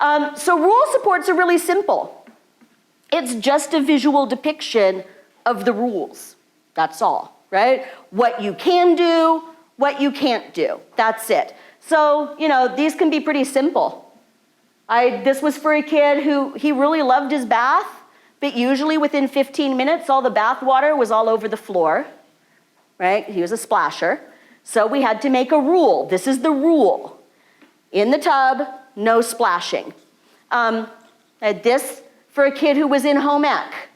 So rule supports are really simple. It's just a visual depiction of the rules. That's all, right? What you can do, what you can't do. That's it. So, you know, these can be pretty simple. This was for a kid who, he really loved his bath, but usually within 15 minutes, all the bath water was all over the floor, right? He was a splasher. So we had to make a rule. This is the rule. In the tub, no splashing. This for a kid who was in home ec.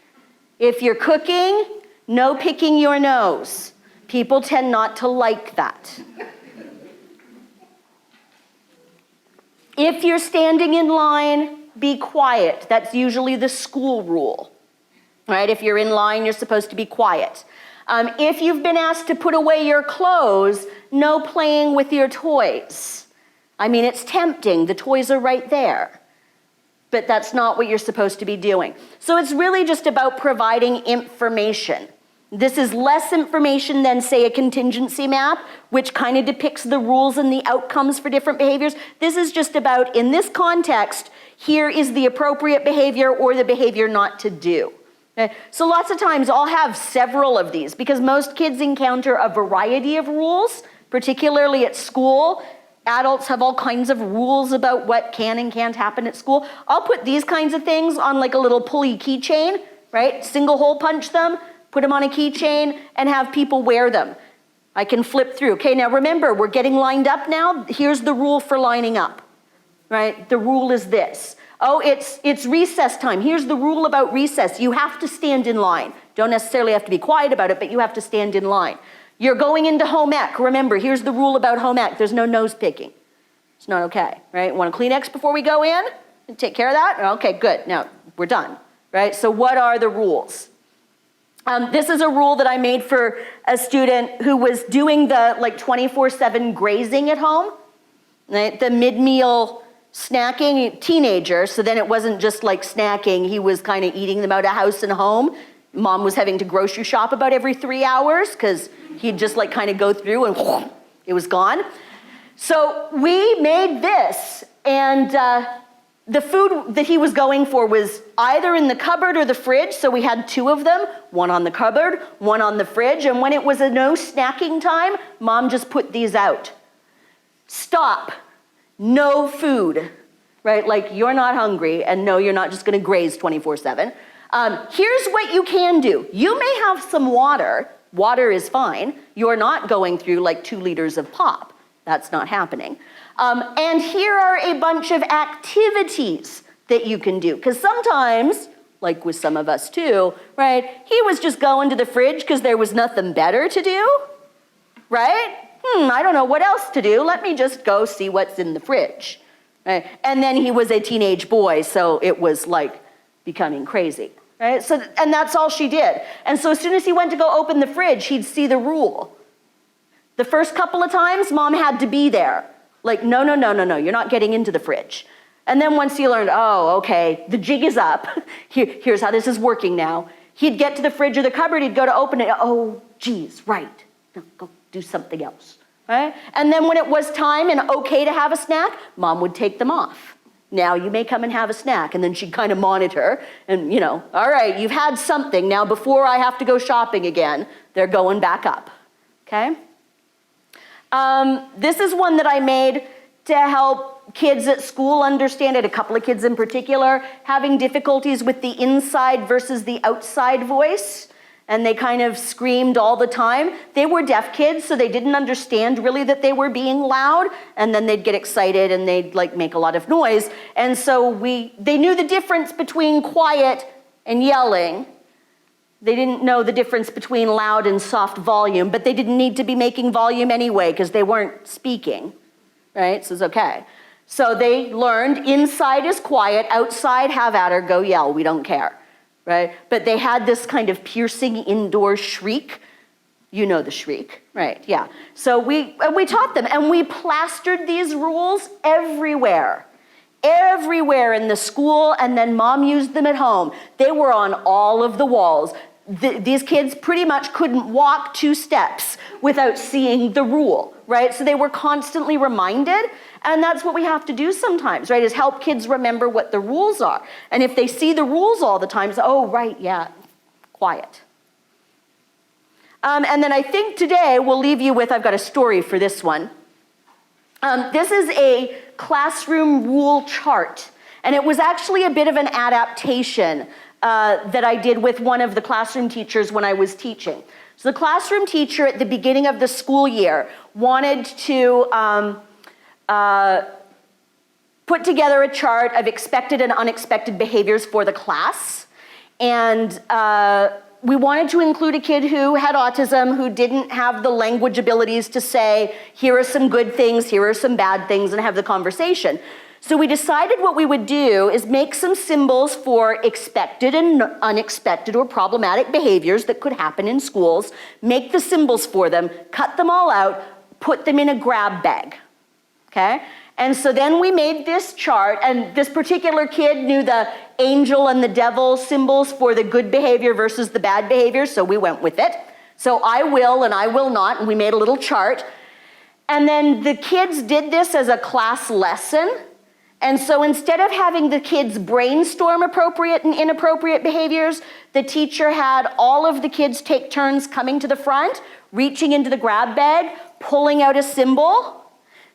If you're cooking, no picking your nose. People tend not to like that. If you're standing in line, be quiet. That's usually the school rule, right? If you're in line, you're supposed to be quiet. If you've been asked to put away your clothes, no playing with your toys. I mean, it's tempting. The toys are right there. But that's not what you're supposed to be doing. So it's really just about providing information. This is less information than, say, a contingency map, which kind of depicts the rules and the outcomes for different behaviors. This is just about, in this context, here is the appropriate behavior or the behavior not to do. Okay? So lots of times I'll have several of these because most kids encounter a variety of rules, particularly at school. Adults have all kinds of rules about what can and can't happen at school. I'll put these kinds of things on like a little pulley keychain, right? Single hole punch them, put them on a keychain, and have people wear them. I can flip through. Okay, now remember, we're getting lined up now. Here's the rule for lining up, right? The rule is this. Oh, it's recess time. Here's the rule about recess. You have to stand in line. Don't necessarily have to be quiet about it, but you have to stand in line. You're going into home ec. Remember, here's the rule about home ec. There's no nose picking. It's not okay, right? Want a Kleenex before we go in? And take care of that? Okay, good. Now, we're done, right? So what are the rules? This is a rule that I made for a student who was doing the like 24/7 grazing at home, right? The mid-meal snacking, teenager, so then it wasn't just like snacking, he was kind of eating them out of house and home. Mom was having to grocery shop about every 3 hours because he'd just like kind of go through and whoosh, it was gone. So we made this, and the food that he was going for was either in the cupboard or the fridge, so we had two of them, one on the cupboard, one on the fridge, and when it was a no snacking time, Mom just put these out. Stop, no food, right? Like you're not hungry, and no, you're not just gonna graze 24/7. Here's what you can do. You may have some water. Water is fine. You're not going through like 2 liters of pop. That's not happening. And here are a bunch of activities that you can do. Because sometimes, like with some of us too, right, he was just going to the fridge because there was nothing better to do, right? I don't know what else to do. Let me just go see what's in the fridge. Right? And then he was a teenage boy, so it was like becoming crazy. Right? So, and that's all she did. And so as soon as he went to go open the fridge, he'd see the rule. The first couple of times, Mom had to be there. Like, no, you're not getting into the fridge. And then once he learned, oh, okay, the jig is up. Here's how this is working now. He'd get to the fridge or the cupboard, he'd go to open it. Oh, geez, right. No, go do something else. Right? And then when it was time and okay to have a snack, Mom would take them off. Now you may come and have a snack. And then she'd kind of monitor and, you know, all right, you've had something. Now before I have to go shopping again, they're going back up, okay? This is one that I made to help kids at school understand it, a couple of kids in particular, having difficulties with the inside versus the outside voice. And they kind of screamed all the time. They were deaf kids, so they didn't understand really that they were being loud, and then they'd get excited and they'd like make a lot of noise. And so they knew the difference between quiet and yelling. They didn't know the difference between loud and soft volume, but they didn't need to be making volume anyway because they weren't speaking, right? So it's okay. So they learned inside is quiet, outside have at her, go yell, we don't care. Right? But they had this kind of piercing indoor shriek. You know the shriek, right? Yeah. So we taught them, and we plastered these rules everywhere in the school, and then Mom used them at home. They were on all of the walls. These kids pretty much couldn't walk 2 steps without seeing the rule, right? So they were constantly reminded, And that's what we have to do sometimes, right, is help kids remember what the rules are. And if they see the rules all the time, say, oh, right, yeah, quiet. And then I think today we'll leave you with, I've got a story for this one. This is a classroom rule chart. And it was actually a bit of an adaptation that I did with one of the classroom teachers when I was teaching. So the classroom teacher at the beginning of the school year wanted to put together a chart of expected and unexpected behaviors for the class. And we wanted to include a kid who had autism, who didn't have the language abilities to say, here are some good things, here are some bad things, and have the conversation. So we decided what we would do is make some symbols for expected and unexpected or problematic behaviors that could happen in schools, make the symbols for them, cut them all out, put them in a grab bag, okay? And so then we made this chart, and this particular kid knew the angel and the devil symbols for the good behavior versus the bad behavior, so we went with it. So I will and I will not, and we made a little chart. And then the kids did this as a class lesson. And so instead of having the kids brainstorm appropriate and inappropriate behaviors, the teacher had all of the kids take turns coming to the front, reaching into the grab bag, pulling out a symbol,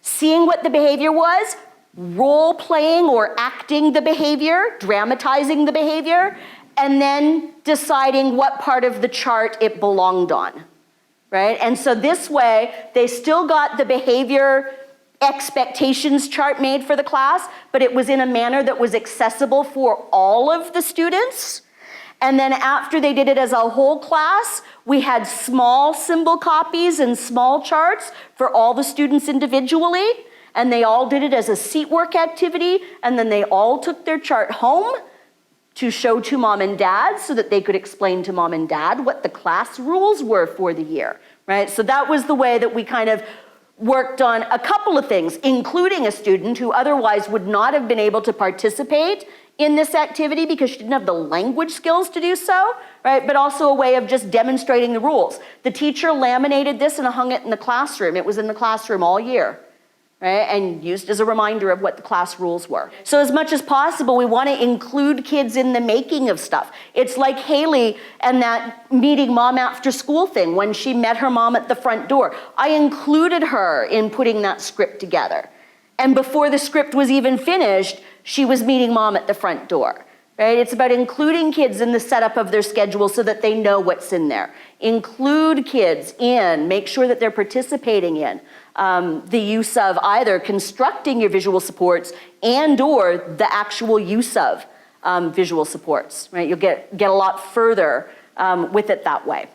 seeing what the behavior was, role-playing or acting the behavior, dramatizing the behavior, and then deciding what part of the chart it belonged on, right? And so this way, they still got the behavior expectations chart made for the class, but it was in a manner that was accessible for all of the students. And then after they did it as a whole class, we had small symbol copies and small charts for all the students individually, and they all did it as a seat work activity, and then they all took their chart home to show to mom and dad so that they could explain to mom and dad what the class rules were for the year, right? So that was the way that we kind of worked on a couple of things, including a student who otherwise would not have been able to participate in this activity because she didn't have the language skills to do so, right? But also a way of just demonstrating the rules. The teacher laminated this and hung it in the classroom. It was in the classroom all year, right? And used as a reminder of what the class rules were. So as much as possible, we want to include kids in the making of stuff. It's like Haley and that meeting mom after school thing when she met her mom at the front door. I included her in putting that script together. And before the script was even finished, she was meeting mom at the front door, right? It's about including kids in the setup of their schedule so that they know what's in there. Include kids in, make sure that they're participating in the use of either constructing your visual supports and or the actual use of visual supports, right? You'll get a lot further with it that way.